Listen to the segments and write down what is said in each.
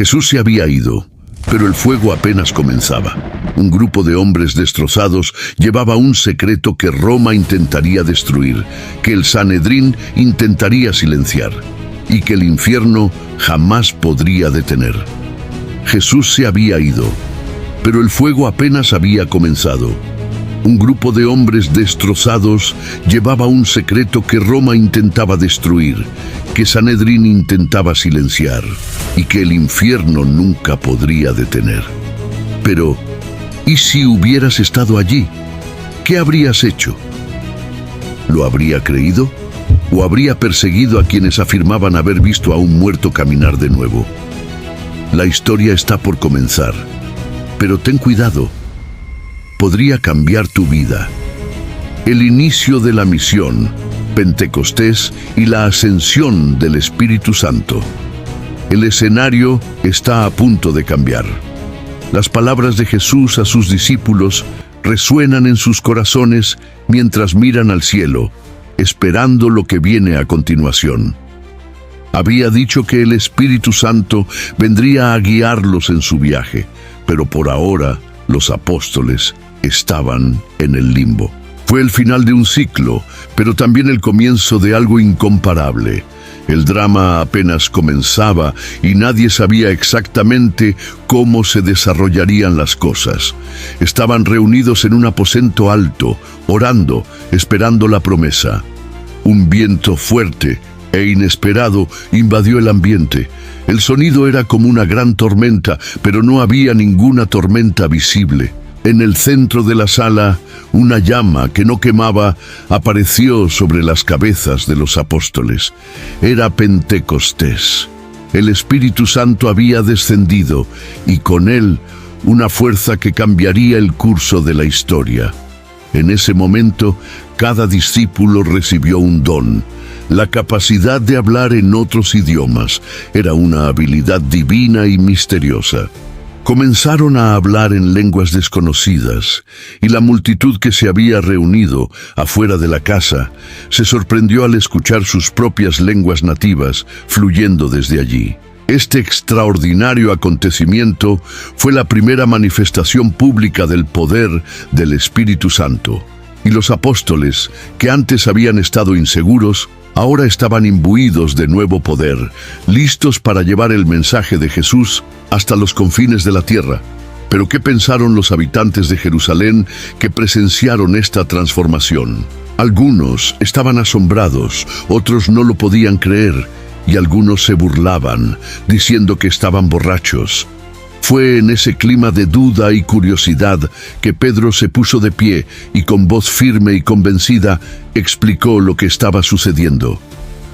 Jesús se había ido, pero el fuego apenas comenzaba. Un grupo de hombres destrozados llevaba un secreto que Roma intentaría destruir, que el Sanedrín intentaría silenciar y que el infierno jamás podría detener. Jesús se había ido, pero el fuego apenas había comenzado. Un grupo de hombres destrozados llevaba un secreto que Roma intentaba destruir, que Sanedrín intentaba silenciar y que el infierno nunca podría detener. Pero, ¿y si hubieras estado allí? ¿Qué habrías hecho? ¿Lo habría creído? ¿O habría perseguido a quienes afirmaban haber visto a un muerto caminar de nuevo? La historia está por comenzar, pero ten cuidado. Podría cambiar tu vida. El inicio de la misión, Pentecostés y la ascensión del Espíritu Santo. El escenario está a punto de cambiar. Las palabras de Jesús a sus discípulos resuenan en sus corazones mientras miran al cielo, esperando lo que viene a continuación. Había dicho que el Espíritu Santo vendría a guiarlos en su viaje, pero por ahora los apóstoles estaban en el limbo. Fue el final de un ciclo, pero también el comienzo de algo incomparable. El drama apenas comenzaba y nadie sabía exactamente cómo se desarrollarían las cosas. Estaban reunidos en un aposento alto, orando, esperando la promesa. Un viento fuerte e inesperado invadió el ambiente. El sonido era como una gran tormenta, pero no había ninguna tormenta visible. En el centro de la sala, una llama que no quemaba apareció sobre las cabezas de los apóstoles. Era Pentecostés. El Espíritu Santo había descendido y con él una fuerza que cambiaría el curso de la historia. En ese momento, cada discípulo recibió un don. La capacidad de hablar en otros idiomas era una habilidad divina y misteriosa. Comenzaron a hablar en lenguas desconocidas, y la multitud que se había reunido afuera de la casa se sorprendió al escuchar sus propias lenguas nativas fluyendo desde allí. Este extraordinario acontecimiento fue la primera manifestación pública del poder del Espíritu Santo, y los apóstoles, que antes habían estado inseguros, ahora estaban imbuidos de nuevo poder, listos para llevar el mensaje de Jesús hasta los confines de la tierra. Pero ¿qué pensaron los habitantes de Jerusalén que presenciaron esta transformación? Algunos estaban asombrados, otros no lo podían creer, y algunos se burlaban, diciendo que estaban borrachos. Fue en ese clima de duda y curiosidad que Pedro se puso de pie y con voz firme y convencida explicó lo que estaba sucediendo.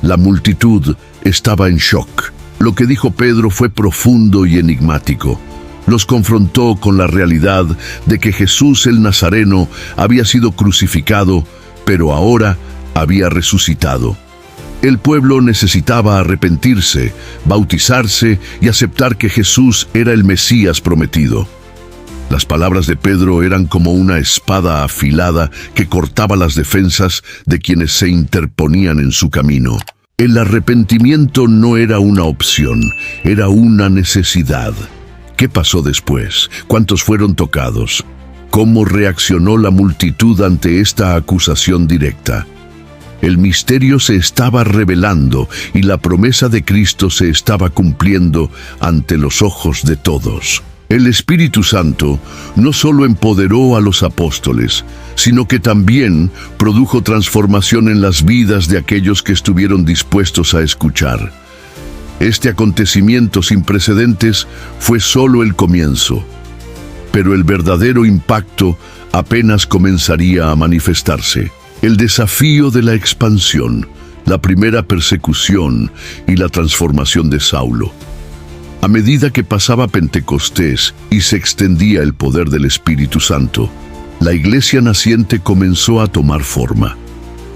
La multitud estaba en shock. Lo que dijo Pedro fue profundo y enigmático. Los confrontó con la realidad de que Jesús el Nazareno había sido crucificado, pero ahora había resucitado. El pueblo necesitaba arrepentirse, bautizarse y aceptar que Jesús era el Mesías prometido. Las palabras de Pedro eran como una espada afilada que cortaba las defensas de quienes se interponían en su camino. El arrepentimiento no era una opción, era una necesidad. ¿Qué pasó después? ¿Cuántos fueron tocados? ¿Cómo reaccionó la multitud ante esta acusación directa? El misterio se estaba revelando y la promesa de Cristo se estaba cumpliendo ante los ojos de todos. El Espíritu Santo no solo empoderó a los apóstoles, sino que también produjo transformación en las vidas de aquellos que estuvieron dispuestos a escuchar. Este acontecimiento sin precedentes fue solo el comienzo, pero el verdadero impacto apenas comenzaría a manifestarse. El desafío de la expansión, la primera persecución y la transformación de Saulo. A medida que pasaba Pentecostés y se extendía el poder del Espíritu Santo, la iglesia naciente comenzó a tomar forma.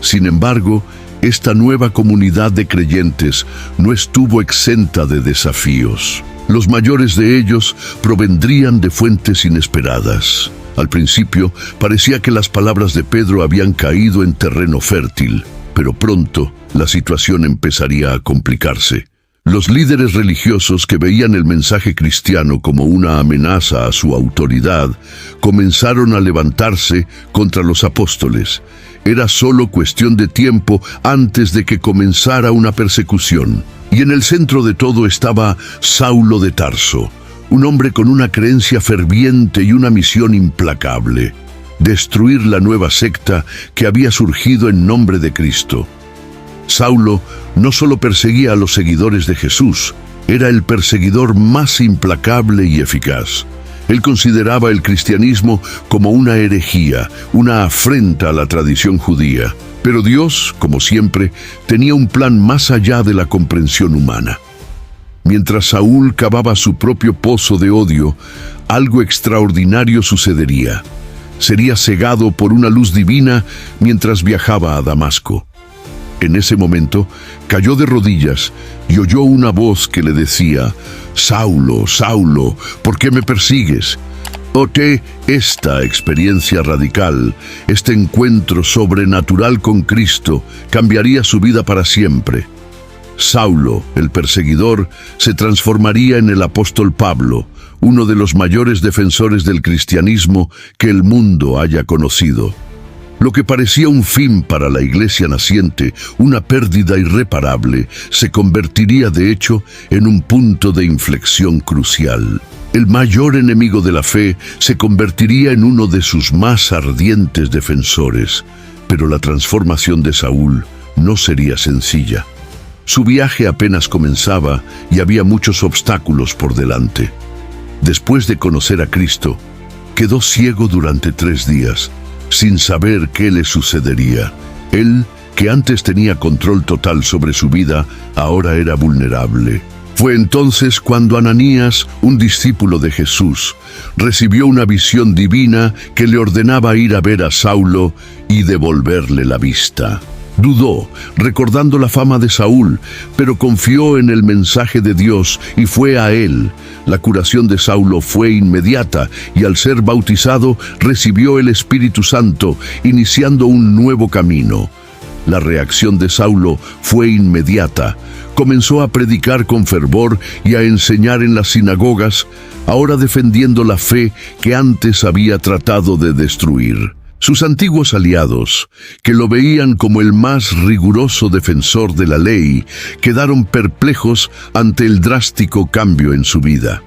Sin embargo, esta nueva comunidad de creyentes no estuvo exenta de desafíos. Los mayores de ellos provendrían de fuentes inesperadas. Al principio, parecía que las palabras de Pedro habían caído en terreno fértil, pero pronto la situación empezaría a complicarse. Los líderes religiosos que veían el mensaje cristiano como una amenaza a su autoridad, comenzaron a levantarse contra los apóstoles. Era solo cuestión de tiempo antes de que comenzara una persecución. Y en el centro de todo estaba Saulo de Tarso, un hombre con una creencia ferviente y una misión implacable: destruir la nueva secta que había surgido en nombre de Cristo. Saulo no solo perseguía a los seguidores de Jesús, era el perseguidor más implacable y eficaz. Él consideraba el cristianismo como una herejía, una afrenta a la tradición judía. Pero Dios, como siempre, tenía un plan más allá de la comprensión humana. Mientras Saúl cavaba su propio pozo de odio, algo extraordinario sucedería. Sería cegado por una luz divina mientras viajaba a Damasco. En ese momento, cayó de rodillas y oyó una voz que le decía: «Saulo, Saulo, ¿por qué me persigues?». Esta experiencia radical, este encuentro sobrenatural con Cristo, cambiaría su vida para siempre. Saulo, el perseguidor, se transformaría en el apóstol Pablo, uno de los mayores defensores del cristianismo que el mundo haya conocido. Lo que parecía un fin para la iglesia naciente, una pérdida irreparable, se convertiría de hecho en un punto de inflexión crucial. El mayor enemigo de la fe se convertiría en uno de sus más ardientes defensores. Pero la transformación de Saúl no sería sencilla. Su viaje apenas comenzaba y había muchos obstáculos por delante. Después de conocer a Cristo, quedó ciego durante 3 días, sin saber qué le sucedería. Él, que antes tenía control total sobre su vida, ahora era vulnerable. Fue entonces cuando Ananías, un discípulo de Jesús, recibió una visión divina que le ordenaba ir a ver a Saulo y devolverle la vista. Dudó, recordando la fama de Saúl, pero confió en el mensaje de Dios y fue a él. La curación de Saulo fue inmediata y al ser bautizado recibió el Espíritu Santo, iniciando un nuevo camino. La reacción de Saulo fue inmediata. Comenzó a predicar con fervor y a enseñar en las sinagogas, ahora defendiendo la fe que antes había tratado de destruir. Sus antiguos aliados, que lo veían como el más riguroso defensor de la ley, quedaron perplejos ante el drástico cambio en su vida.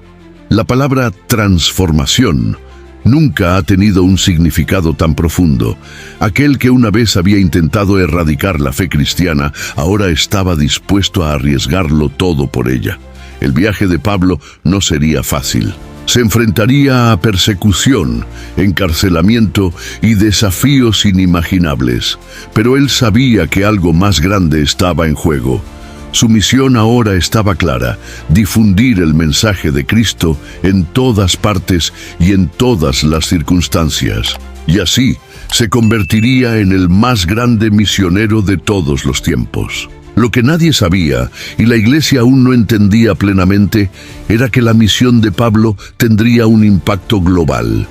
La palabra transformación nunca ha tenido un significado tan profundo. Aquel que una vez había intentado erradicar la fe cristiana, ahora estaba dispuesto a arriesgarlo todo por ella. El viaje de Pablo no sería fácil. Se enfrentaría a persecución, encarcelamiento y desafíos inimaginables. Pero él sabía que algo más grande estaba en juego. Su misión ahora estaba clara: difundir el mensaje de Cristo en todas partes y en todas las circunstancias. Y así se convertiría en el más grande misionero de todos los tiempos. Lo que nadie sabía, y la iglesia aún no entendía plenamente, era que la misión de Pablo tendría un impacto global.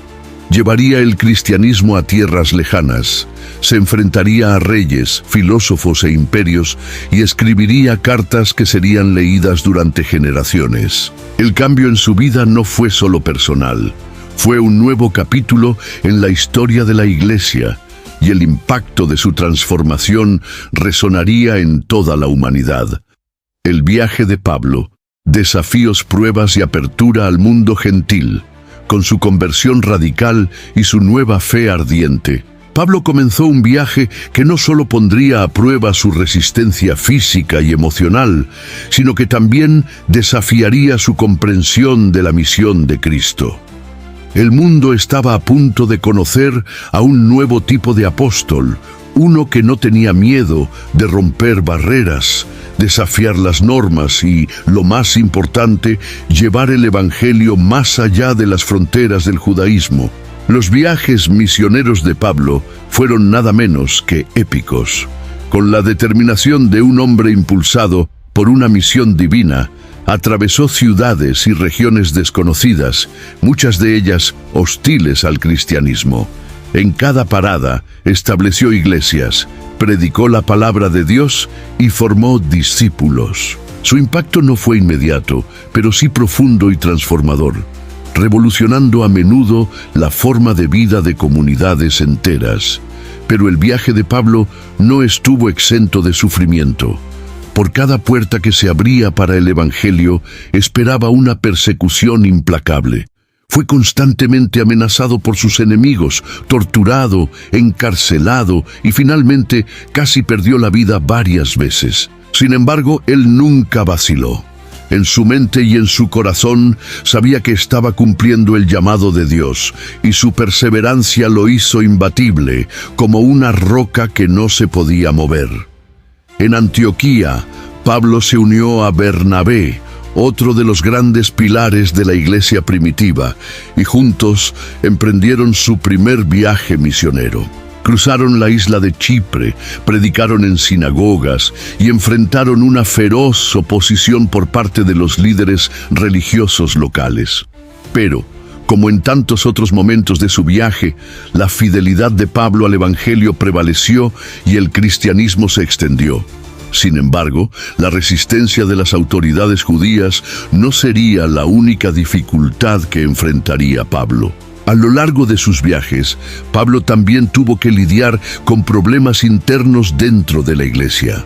Llevaría el cristianismo a tierras lejanas, se enfrentaría a reyes, filósofos e imperios y escribiría cartas que serían leídas durante generaciones. El cambio en su vida no fue solo personal, fue un nuevo capítulo en la historia de la iglesia, y el impacto de su transformación resonaría en toda la humanidad. El viaje de Pablo, desafíos, pruebas y apertura al mundo gentil, con su conversión radical y su nueva fe ardiente. Pablo comenzó un viaje que no solo pondría a prueba su resistencia física y emocional, sino que también desafiaría su comprensión de la misión de Cristo. El mundo estaba a punto de conocer a un nuevo tipo de apóstol, uno que no tenía miedo de romper barreras, desafiar las normas y, lo más importante, llevar el evangelio más allá de las fronteras del judaísmo. Los viajes misioneros de Pablo fueron nada menos que épicos. Con la determinación de un hombre impulsado por una misión divina, atravesó ciudades y regiones desconocidas, muchas de ellas hostiles al cristianismo. En cada parada estableció iglesias, predicó la palabra de Dios y formó discípulos. Su impacto no fue inmediato, pero sí profundo y transformador, revolucionando a menudo la forma de vida de comunidades enteras. Pero el viaje de Pablo no estuvo exento de sufrimiento. Por cada puerta que se abría para el Evangelio, esperaba una persecución implacable. Fue constantemente amenazado por sus enemigos, torturado, encarcelado y finalmente casi perdió la vida varias veces. Sin embargo, él nunca vaciló. En su mente y en su corazón sabía que estaba cumpliendo el llamado de Dios, y su perseverancia lo hizo imbatible, como una roca que no se podía mover. En Antioquía, Pablo se unió a Bernabé, otro de los grandes pilares de la iglesia primitiva, y juntos emprendieron su primer viaje misionero. Cruzaron la isla de Chipre, predicaron en sinagogas y enfrentaron una feroz oposición por parte de los líderes religiosos locales. Pero, como en tantos otros momentos de su viaje, la fidelidad de Pablo al Evangelio prevaleció y el cristianismo se extendió. Sin embargo, la resistencia de las autoridades judías no sería la única dificultad que enfrentaría Pablo. A lo largo de sus viajes, Pablo también tuvo que lidiar con problemas internos dentro de la iglesia.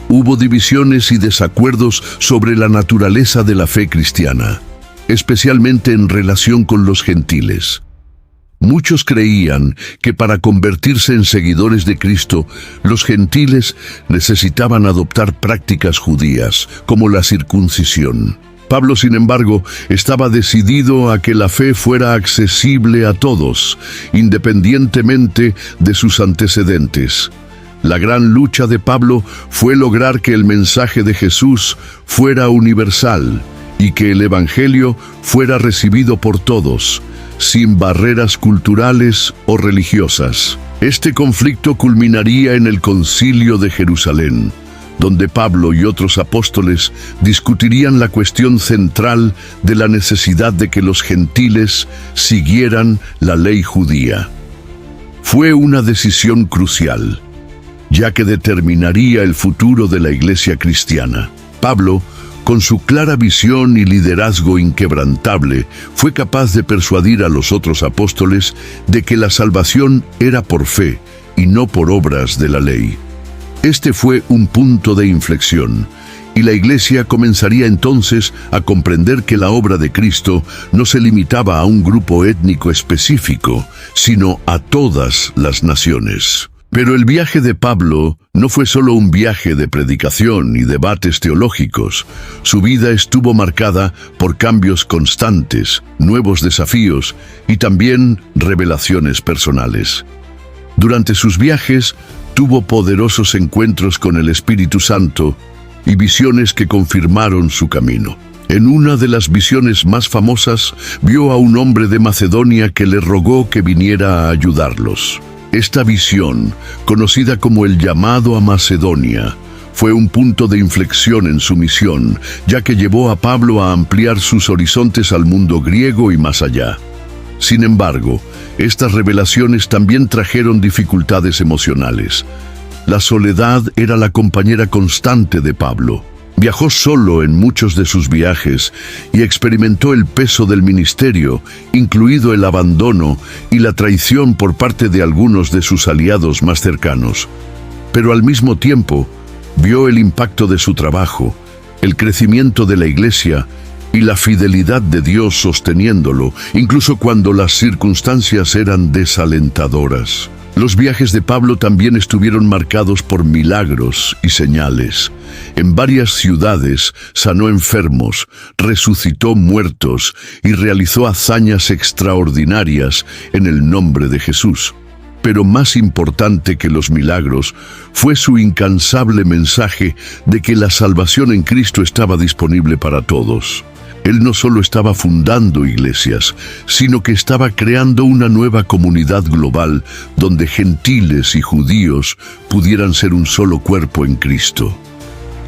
Hubo divisiones y desacuerdos sobre la naturaleza de la fe cristiana, especialmente en relación con los gentiles. Muchos creían que para convertirse en seguidores de Cristo, los gentiles necesitaban adoptar prácticas judías, como la circuncisión. Pablo, sin embargo, estaba decidido a que la fe fuera accesible a todos, independientemente de sus antecedentes. La gran lucha de Pablo fue lograr que el mensaje de Jesús fuera universal y que el Evangelio fuera recibido por todos, sin barreras culturales o religiosas. Este conflicto culminaría en el Concilio de Jerusalén, donde Pablo y otros apóstoles discutirían la cuestión central de la necesidad de que los gentiles siguieran la ley judía. Fue una decisión crucial, ya que determinaría el futuro de la iglesia cristiana. Pablo, con su clara visión y liderazgo inquebrantable, fue capaz de persuadir a los otros apóstoles de que la salvación era por fe y no por obras de la ley. Este fue un punto de inflexión, y la iglesia comenzaría entonces a comprender que la obra de Cristo no se limitaba a un grupo étnico específico, sino a todas las naciones. Pero el viaje de Pablo no fue solo un viaje de predicación y debates teológicos. Su vida estuvo marcada por cambios constantes, nuevos desafíos y también revelaciones personales. Durante sus viajes, tuvo poderosos encuentros con el Espíritu Santo y visiones que confirmaron su camino. En una de las visiones más famosas, vio a un hombre de Macedonia que le rogó que viniera a ayudarlos. Esta visión, conocida como el llamado a Macedonia, fue un punto de inflexión en su misión, ya que llevó a Pablo a ampliar sus horizontes al mundo griego y más allá. Sin embargo, estas revelaciones también trajeron dificultades emocionales. La soledad era la compañera constante de Pablo. Viajó solo en muchos de sus viajes y experimentó el peso del ministerio, incluido el abandono y la traición por parte de algunos de sus aliados más cercanos. Pero al mismo tiempo, vio el impacto de su trabajo, el crecimiento de la iglesia y la fidelidad de Dios sosteniéndolo, incluso cuando las circunstancias eran desalentadoras. Los viajes de Pablo también estuvieron marcados por milagros y señales. En varias ciudades sanó enfermos, resucitó muertos y realizó hazañas extraordinarias en el nombre de Jesús. Pero más importante que los milagros fue su incansable mensaje de que la salvación en Cristo estaba disponible para todos. Él no solo estaba fundando iglesias, sino que estaba creando una nueva comunidad global donde gentiles y judíos pudieran ser un solo cuerpo en Cristo.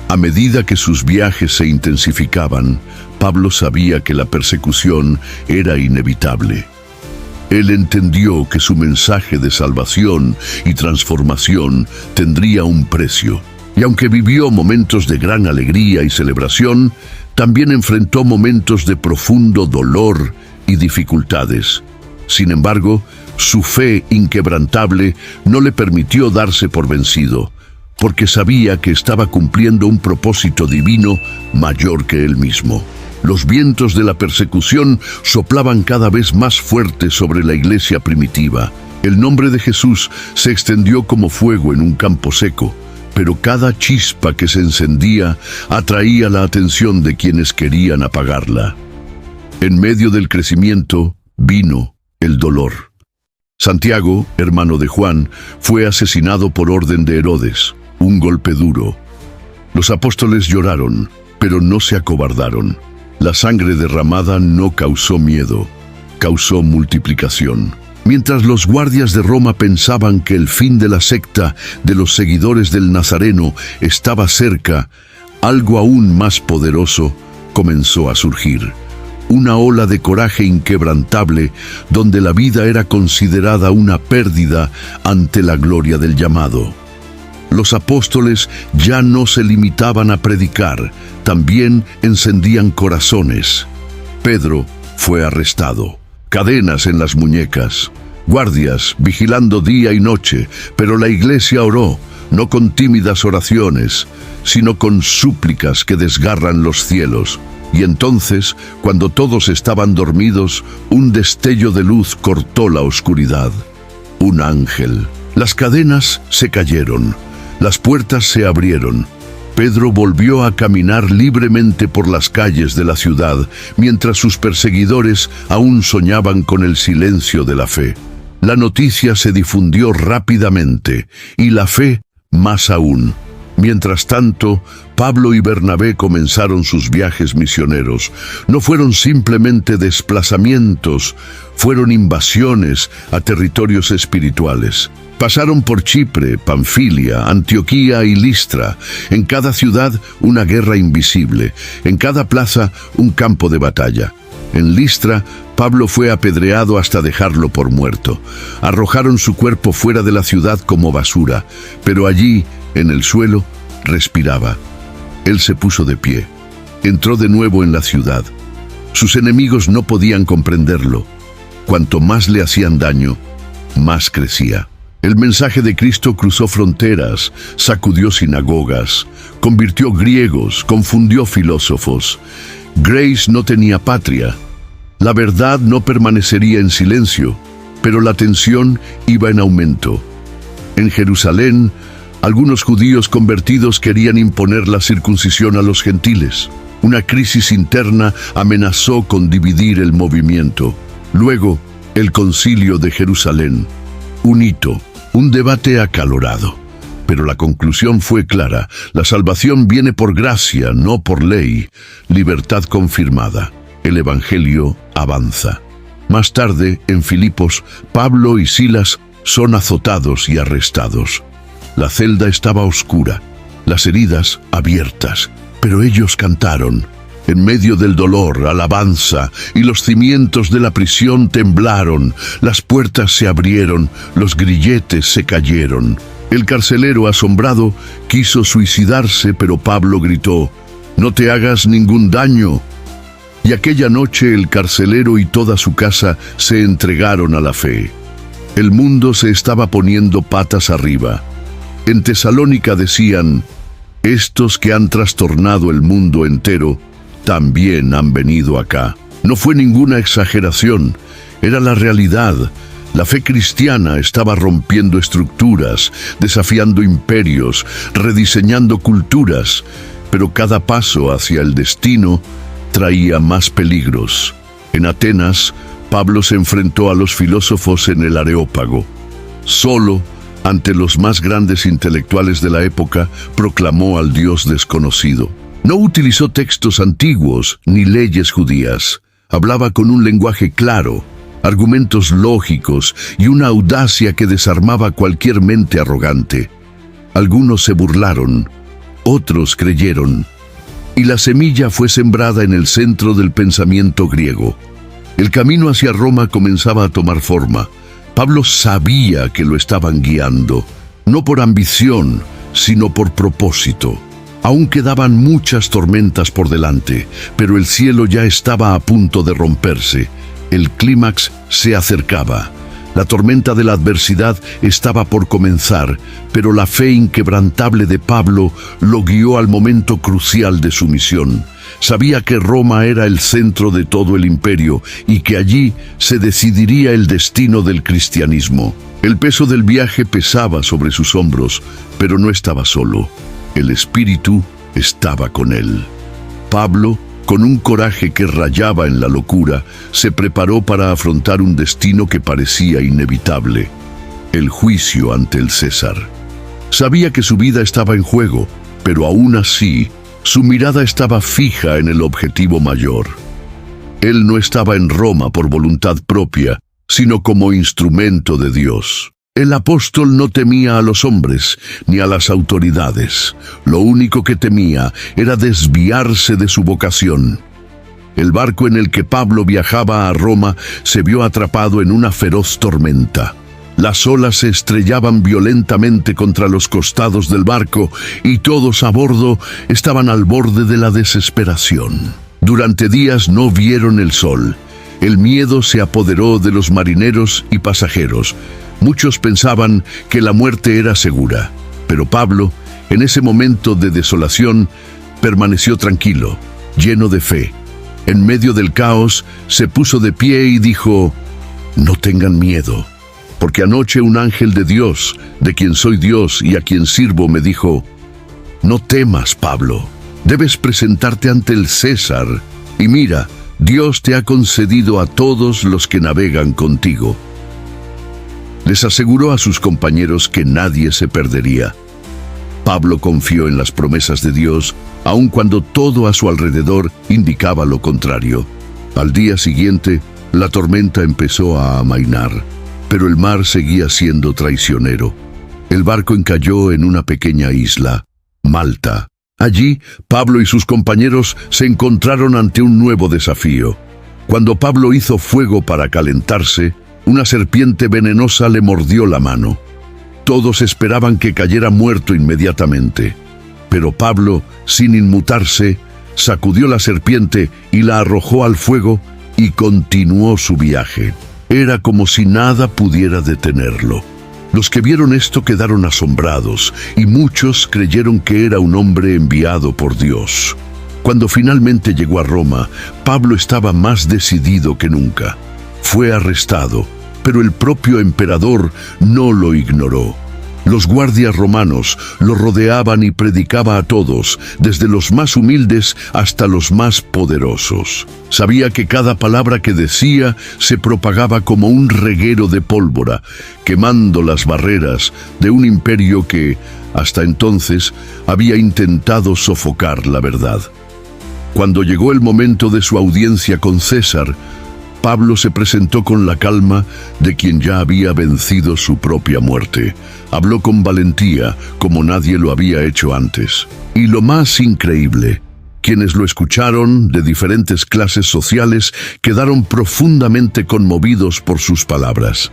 A medida que sus viajes se intensificaban, Pablo sabía que la persecución era inevitable. Él entendió que su mensaje de salvación y transformación tendría un precio. Y aunque vivió momentos de gran alegría y celebración, también enfrentó momentos de profundo dolor y dificultades. Sin embargo, su fe inquebrantable no le permitió darse por vencido, porque sabía que estaba cumpliendo un propósito divino mayor que él mismo. Los vientos de la persecución soplaban cada vez más fuerte sobre la iglesia primitiva. El nombre de Jesús se extendió como fuego en un campo seco, pero cada chispa que se encendía atraía la atención de quienes querían apagarla. En medio del crecimiento vino el dolor. Santiago, hermano de Juan, fue asesinado por orden de Herodes, un golpe duro. Los apóstoles lloraron, pero no se acobardaron. La sangre derramada no causó miedo, causó multiplicación. Mientras los guardias de Roma pensaban que el fin de la secta de los seguidores del Nazareno estaba cerca, algo aún más poderoso comenzó a surgir. Una ola de coraje inquebrantable donde la vida era considerada una pérdida ante la gloria del llamado. Los apóstoles ya no se limitaban a predicar, también encendían corazones. Pedro fue arrestado, cadenas en las muñecas, guardias vigilando día y noche, pero la iglesia oró, no con tímidas oraciones, sino con súplicas que desgarran los cielos. Y entonces, cuando todos estaban dormidos, un destello de luz cortó la oscuridad. Un ángel. Las cadenas se cayeron, las puertas se abrieron. Pedro volvió a caminar libremente por las calles de la ciudad, mientras sus perseguidores aún soñaban con el silencio de la fe. La noticia se difundió rápidamente, y la fe más aún. Mientras tanto, Pablo y Bernabé comenzaron sus viajes misioneros. No fueron simplemente desplazamientos, fueron invasiones a territorios espirituales. Pasaron por Chipre, Panfilia, Antioquía y Listra. En cada ciudad, una guerra invisible. En cada plaza, un campo de batalla. En Listra, Pablo fue apedreado hasta dejarlo por muerto. Arrojaron su cuerpo fuera de la ciudad como basura, pero allí, en el suelo, respiraba. Él se puso de pie. Entró de nuevo en la ciudad. Sus enemigos no podían comprenderlo. Cuanto más le hacían daño, más crecía. El mensaje de Cristo cruzó fronteras, sacudió sinagogas, convirtió griegos, confundió filósofos. Grace no tenía patria. La verdad no permanecería en silencio, pero la tensión iba en aumento. En Jerusalén, algunos judíos convertidos querían imponer la circuncisión a los gentiles. Una crisis interna amenazó con dividir el movimiento. Luego, el Concilio de Jerusalén. Un hito, un debate acalorado. Pero la conclusión fue clara. La salvación viene por gracia, no por ley. Libertad confirmada. El Evangelio avanza. Más tarde, en Filipos, Pablo y Silas son azotados y arrestados. La celda estaba oscura, las heridas abiertas, pero ellos cantaron. En medio del dolor, alabanza, y los cimientos de la prisión temblaron, las puertas se abrieron, los grilletes se cayeron. El carcelero, asombrado, quiso suicidarse, pero Pablo gritó: «No te hagas ningún daño». Y aquella noche el carcelero y toda su casa se entregaron a la fe. El mundo se estaba poniendo patas arriba. En Tesalónica decían: «Estos que han trastornado el mundo entero, también han venido acá». No fue ninguna exageración, era la realidad. La fe cristiana estaba rompiendo estructuras, desafiando imperios, rediseñando culturas, pero cada paso hacia el destino traía más peligros. En Atenas, Pablo se enfrentó a los filósofos en el Areópago. Solo, ante los más grandes intelectuales de la época, proclamó al Dios desconocido. No utilizó textos antiguos ni leyes judías. Hablaba con un lenguaje claro, argumentos lógicos y una audacia que desarmaba cualquier mente arrogante. Algunos se burlaron, otros creyeron, y la semilla fue sembrada en el centro del pensamiento griego. El camino hacia Roma comenzaba a tomar forma. Pablo sabía que lo estaban guiando, no por ambición, sino por propósito. Aún quedaban muchas tormentas por delante, pero el cielo ya estaba a punto de romperse. El clímax se acercaba. La tormenta de la adversidad estaba por comenzar, pero la fe inquebrantable de Pablo lo guió al momento crucial de su misión. Sabía que Roma era el centro de todo el imperio y que allí se decidiría el destino del cristianismo. El peso del viaje pesaba sobre sus hombros, pero no estaba solo. El Espíritu estaba con él. Pablo, con un coraje que rayaba en la locura, se preparó para afrontar un destino que parecía inevitable: el juicio ante el César. Sabía que su vida estaba en juego, pero aún así, su mirada estaba fija en el objetivo mayor. Él no estaba en Roma por voluntad propia, sino como instrumento de Dios. El apóstol no temía a los hombres ni a las autoridades. Lo único que temía era desviarse de su vocación. El barco en el que Pablo viajaba a Roma se vio atrapado en una feroz tormenta. Las olas se estrellaban violentamente contra los costados del barco y todos a bordo estaban al borde de la desesperación. Durante días no vieron el sol. El miedo se apoderó de los marineros y pasajeros. Muchos pensaban que la muerte era segura, pero Pablo, en ese momento de desolación, permaneció tranquilo, lleno de fe. En medio del caos, se puso de pie y dijo: «No tengan miedo, porque anoche un ángel de Dios, de quien soy Dios y a quien sirvo, me dijo: no temas, Pablo, debes presentarte ante el César, y mira, Dios te ha concedido a todos los que navegan contigo». Les aseguró a sus compañeros que nadie se perdería. Pablo confió en las promesas de Dios, aun cuando todo a su alrededor indicaba lo contrario. Al día siguiente, la tormenta empezó a amainar, pero el mar seguía siendo traicionero. El barco encalló en una pequeña isla, Malta. Allí, Pablo y sus compañeros se encontraron ante un nuevo desafío. Cuando Pablo hizo fuego para calentarse, una serpiente venenosa le mordió la mano. Todos esperaban que cayera muerto inmediatamente, pero Pablo, sin inmutarse, sacudió la serpiente y la arrojó al fuego y continuó su viaje. Era como si nada pudiera detenerlo. Los que vieron esto quedaron asombrados y muchos creyeron que era un hombre enviado por Dios. Cuando finalmente llegó a Roma, Pablo estaba más decidido que nunca. Fue arrestado, pero el propio emperador no lo ignoró. Los guardias romanos lo rodeaban y predicaba a todos, desde los más humildes hasta los más poderosos. Sabía que cada palabra que decía se propagaba como un reguero de pólvora, quemando las barreras de un imperio que, hasta entonces, había intentado sofocar la verdad. Cuando llegó el momento de su audiencia con César, Pablo se presentó con la calma de quien ya había vencido su propia muerte. Habló con valentía, como nadie lo había hecho antes. Y lo más increíble, quienes lo escucharon, de diferentes clases sociales, quedaron profundamente conmovidos por sus palabras.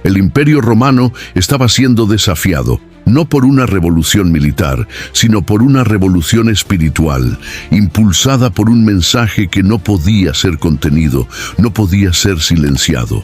El Imperio Romano estaba siendo desafiado, no por una revolución militar, sino por una revolución espiritual, impulsada por un mensaje que no podía ser contenido, no podía ser silenciado.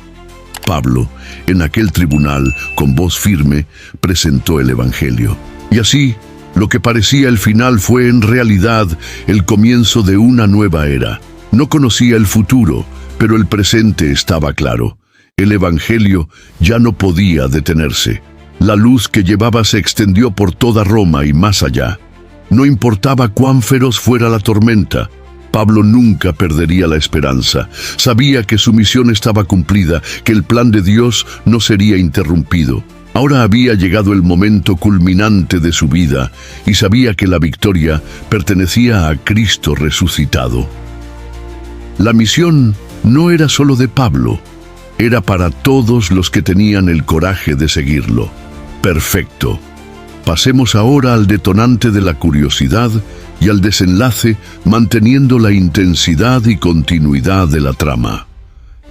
Pablo, en aquel tribunal, con voz firme, presentó el Evangelio. Y así, lo que parecía el final fue en realidad el comienzo de una nueva era. No conocía el futuro, pero el presente estaba claro. El Evangelio ya no podía detenerse. La luz que llevaba se extendió por toda Roma y más allá. No importaba cuán feroz fuera la tormenta, Pablo nunca perdería la esperanza. Sabía que su misión estaba cumplida, que el plan de Dios no sería interrumpido. Ahora había llegado el momento culminante de su vida y sabía que la victoria pertenecía a Cristo resucitado. La misión no era solo de Pablo, era para todos los que tenían el coraje de seguirlo. Perfecto. Pasemos ahora al detonante de la curiosidad y al desenlace, manteniendo la intensidad y continuidad de la trama.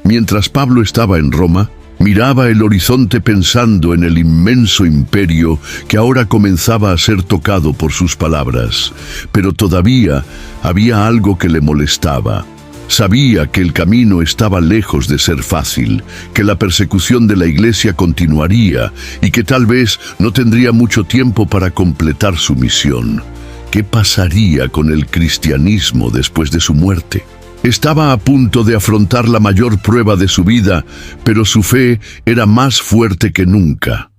Mientras Pablo estaba en Roma, Miraba el horizonte pensando en el inmenso imperio que ahora comenzaba a ser tocado por sus palabras. Pero todavía había algo que le molestaba. Sabía que el camino estaba lejos de ser fácil, que la persecución de la Iglesia continuaría y que tal vez no tendría mucho tiempo para completar su misión. ¿Qué pasaría con el cristianismo después de su muerte? Estaba a punto de afrontar la mayor prueba de su vida, pero su fe era más fuerte que nunca.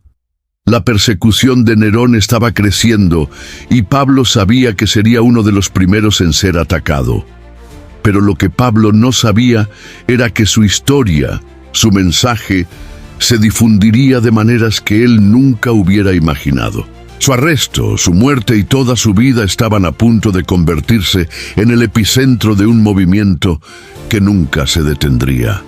La persecución de Nerón estaba creciendo y Pablo sabía que sería uno de los primeros en ser atacado. Pero lo que Pablo no sabía era que su historia, su mensaje, se difundiría de maneras que él nunca hubiera imaginado. Su arresto, su muerte y toda su vida estaban a punto de convertirse en el epicentro de un movimiento que nunca se detendría.